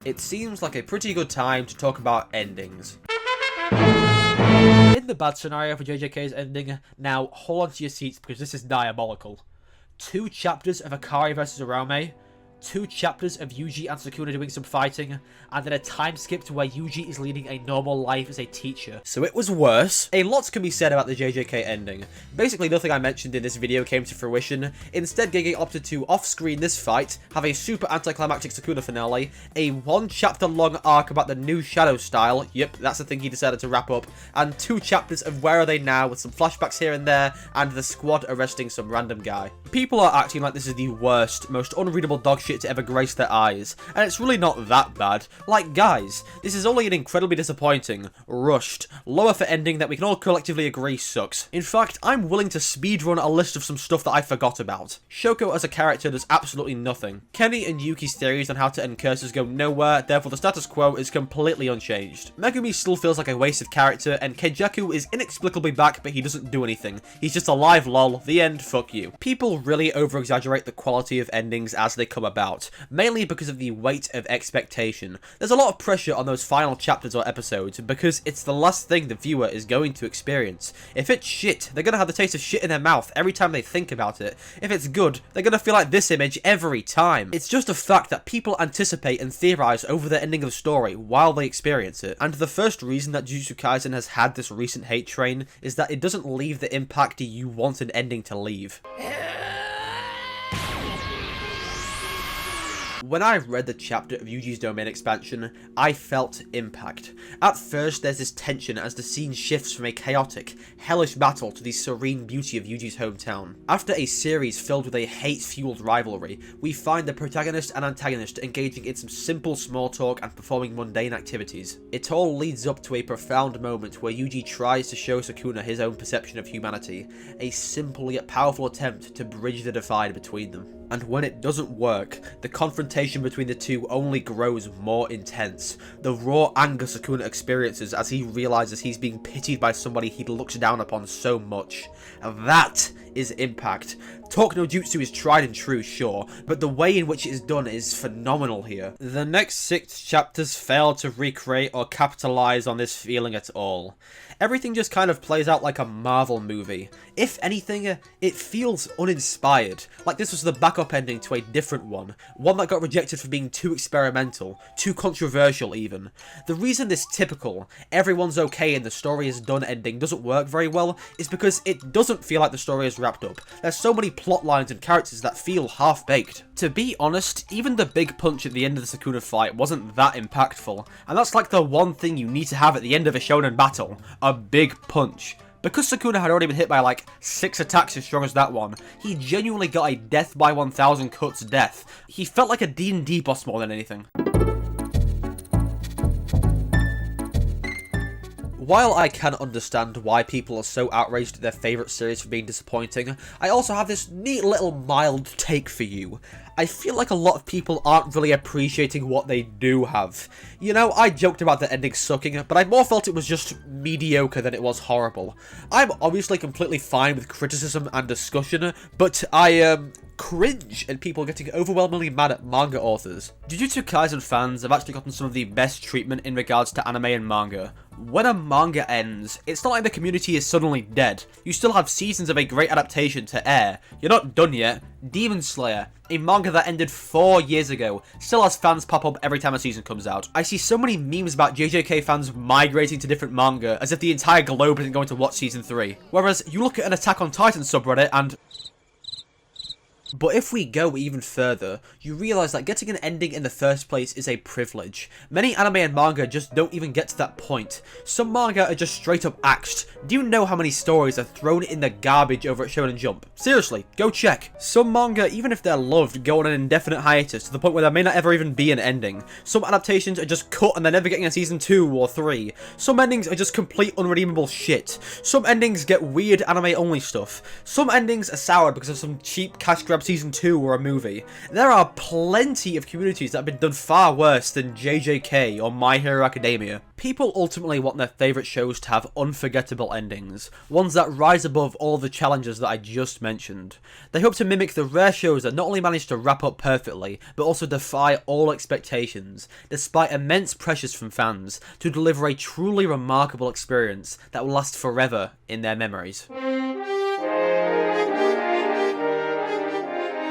It seems like a pretty good time to talk about endings. In the bad scenario for JJK's ending, now hold on to your seats because this is diabolical. 2 chapters of Akari vs Arame, 2 chapters of Yuji and Sukuna doing some fighting, and then a time skip to where Yuji is leading a normal life as a teacher. So it was worse. A lot can be said about the JJK ending. Basically nothing I mentioned in this video came to fruition. Instead, Gege opted to off-screen this fight, have a super anticlimactic Sukuna finale, a 1 chapter long arc about the new Shadow style, yep, that's the thing he decided to wrap up, and 2 chapters of Where Are They Now with some flashbacks here and there, and the squad arresting some random guy. People are acting like this is the worst, most unreadable dog shit to ever grace their eyes, and it's really not that bad. Like, guys, this is only an incredibly disappointing, rushed, low effort ending that we can all collectively agree sucks. In fact, I'm willing to speedrun a list of some stuff that I forgot about. Shoko as a character does absolutely nothing. Kenny and Yuki's theories on how to end curses go nowhere, therefore the status quo is completely unchanged. Megumi still feels like a wasted character, and Keijaku is inexplicably back, but he doesn't do anything. He's just alive, lol, the end, fuck you. People really over-exaggerate the quality of endings as they come about, mainly because of the weight of expectation. There's a lot of pressure on those final chapters or episodes, because it's the last thing the viewer is going to experience. If it's shit, they're gonna have the taste of shit in their mouth every time they think about it. If it's good, they're gonna feel like this image every time. It's just a fact that people anticipate and theorize over the ending of the story while they experience it. And the first reason that Jujutsu Kaisen has had this recent hate train is that it doesn't leave the impact you want an ending to leave. When I read the chapter of Yuji's domain expansion, I felt impact. At first, there's this tension as the scene shifts from a chaotic, hellish battle to the serene beauty of Yuji's hometown. After a series filled with a hate-fueled rivalry, we find the protagonist and antagonist engaging in some simple small talk and performing mundane activities. It all leads up to a profound moment where Yuji tries to show Sukuna his own perception of humanity, a simple yet powerful attempt to bridge the divide between them. And when it doesn't work, the confrontation between the two only grows more intense. The raw anger Sukuna experiences as he realizes he's being pitied by somebody he looks down upon so much. That is impact. Talk no Jutsu is tried and true, sure, but the way in which it is done is phenomenal here. The next 6 chapters fail to recreate or capitalize on this feeling at all. Everything just kind of plays out like a Marvel movie. If anything, it feels uninspired, like this was the backup ending to a different one that got rejected for being too experimental, too controversial even. The reason this typical, everyone's okay and the story is done ending doesn't work very well is because it doesn't feel like the story is wrapped up. There's so many plot lines and characters that feel half-baked. To be honest, even the big punch at the end of the Sukuna fight wasn't that impactful, and that's like the one thing you need to have at the end of a shonen battle, a big punch. Because Sukuna had already been hit by like 6 attacks as strong as that one, he genuinely got a death by 1000 cuts death. He felt like a D&D boss more than anything. While I can understand why people are so outraged at their favourite series for being disappointing, I also have this neat little mild take for you. I feel like a lot of people aren't really appreciating what they do have. You know, I joked about the ending sucking, but I more felt it was just mediocre than it was horrible. I'm obviously completely fine with criticism and discussion, but I cringe at people getting overwhelmingly mad at manga authors. Jujutsu Kaisen fans have actually gotten some of the best treatment in regards to anime and manga. When a manga ends, it's not like the community is suddenly dead. You still have seasons of a great adaptation to air. You're not done yet. Demon Slayer, a manga that ended 4 years ago, still has fans pop up every time a season comes out. I see so many memes about JJK fans migrating to different manga as if the entire globe isn't going to watch season 3. Whereas you look at an Attack on Titan subreddit and... But if we go even further, you realise that getting an ending in the first place is a privilege. Many anime and manga just don't even get to that point. Some manga are just straight up axed. Do you know how many stories are thrown in the garbage over at Shonen Jump? Seriously, go check. Some manga, even if they're loved, go on an indefinite hiatus to the point where there may not ever even be an ending. Some adaptations are just cut and they're never getting a season 2 or 3. Some endings are just complete unredeemable shit. Some endings get weird anime only stuff. Some endings are soured because of some cheap cash grab grab Season 2 or a movie. There are plenty of communities that have been done far worse than JJK or My Hero Academia. People ultimately want their favourite shows to have unforgettable endings, ones that rise above all the challenges that I just mentioned. They hope to mimic the rare shows that not only manage to wrap up perfectly, but also defy all expectations, despite immense pressures from fans, to deliver a truly remarkable experience that will last forever in their memories.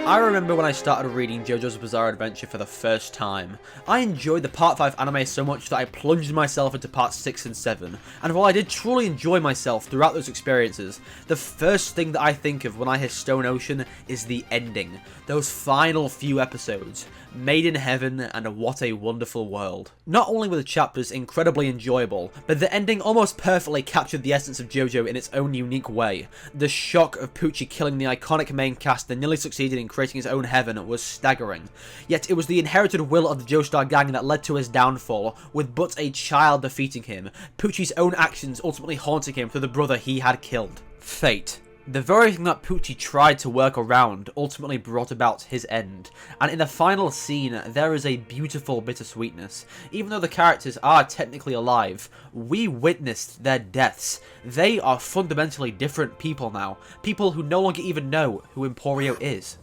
I remember when I started reading JoJo's Bizarre Adventure for the first time. I enjoyed the Part 5 anime so much that I plunged myself into Parts 6 and 7, and while I did truly enjoy myself throughout those experiences, the first thing that I think of when I hear Stone Ocean is the ending. Those final few episodes. Made in heaven, and what a wonderful world. Not only were the chapters incredibly enjoyable, but the ending almost perfectly captured the essence of JoJo in its own unique way. The shock of Pucci killing the iconic main cast and nearly succeeding in creating his own heaven was staggering. Yet it was the inherited will of the Joestar gang that led to his downfall, with but a child defeating him, Pucci's own actions ultimately haunting him through the brother he had killed. Fate. The very thing that Pucci tried to work around ultimately brought about his end, and in the final scene there is a beautiful bittersweetness. Even though the characters are technically alive, we witnessed their deaths. They are fundamentally different people now, people who no longer even know who Emporio is.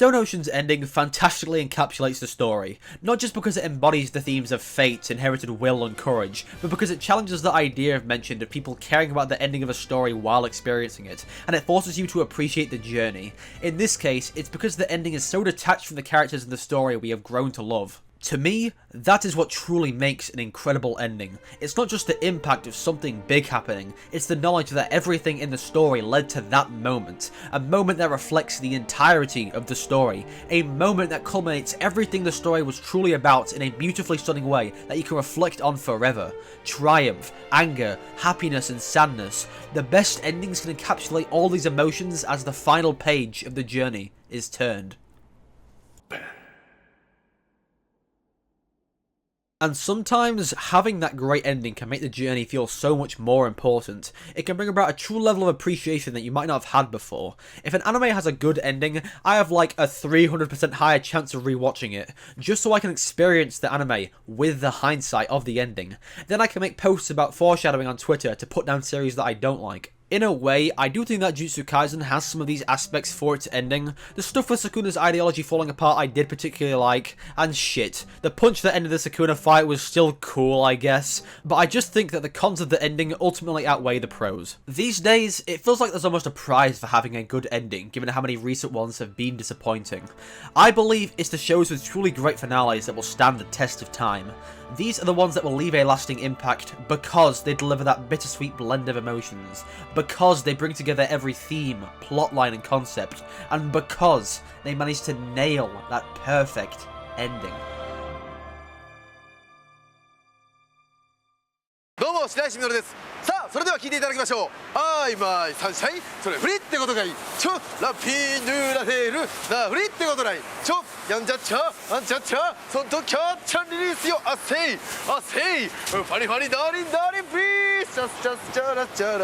Stone Ocean's ending fantastically encapsulates the story, not just because it embodies the themes of fate, inherited will, and courage, but because it challenges the idea I've mentioned of people caring about the ending of a story while experiencing it, and it forces you to appreciate the journey. In this case, it's because the ending is so detached from the characters in the story we have grown to love. To me, that is what truly makes an incredible ending. It's not just the impact of something big happening, it's the knowledge that everything in the story led to that moment. A moment that reflects the entirety of the story. A moment that culminates everything the story was truly about in a beautifully stunning way that you can reflect on forever. Triumph, anger, happiness, and sadness. The best endings can encapsulate all these emotions as the final page of the journey is turned. And sometimes, having that great ending can make the journey feel so much more important. It can bring about a true level of appreciation that you might not have had before. If an anime has a good ending, I have like a 300% higher chance of rewatching it, just so I can experience the anime with the hindsight of the ending. Then I can make posts about foreshadowing on Twitter to put down series that I don't like. In a way, I do think that Jujutsu Kaisen has some of these aspects for its ending. The stuff with Sukuna's ideology falling apart I did particularly like, and shit, the punch that ended the Sukuna fight was still cool, I guess, but I just think that the cons of the ending ultimately outweigh the pros. These days, it feels like there's almost a prize for having a good ending, given how many recent ones have been disappointing. I believe it's the shows with truly great finales that will stand the test of time. These are the ones that will leave a lasting impact because they deliver that bittersweet blend of emotions, because they bring together every theme, plotline, and concept, and because they manage to nail that perfect ending. どうも白石みのるです。さあそれでは聞いていただきましょう。はいまいサンシャインそれフリってことがいい。ちょラピーヌーラフェールなフリってことない。ちょやんちゃっちゃあんちゃっちゃそんとキャッチャンリリースよあせいあせいファリファリダーリンダーリンピースチャスチャスチャラチャラ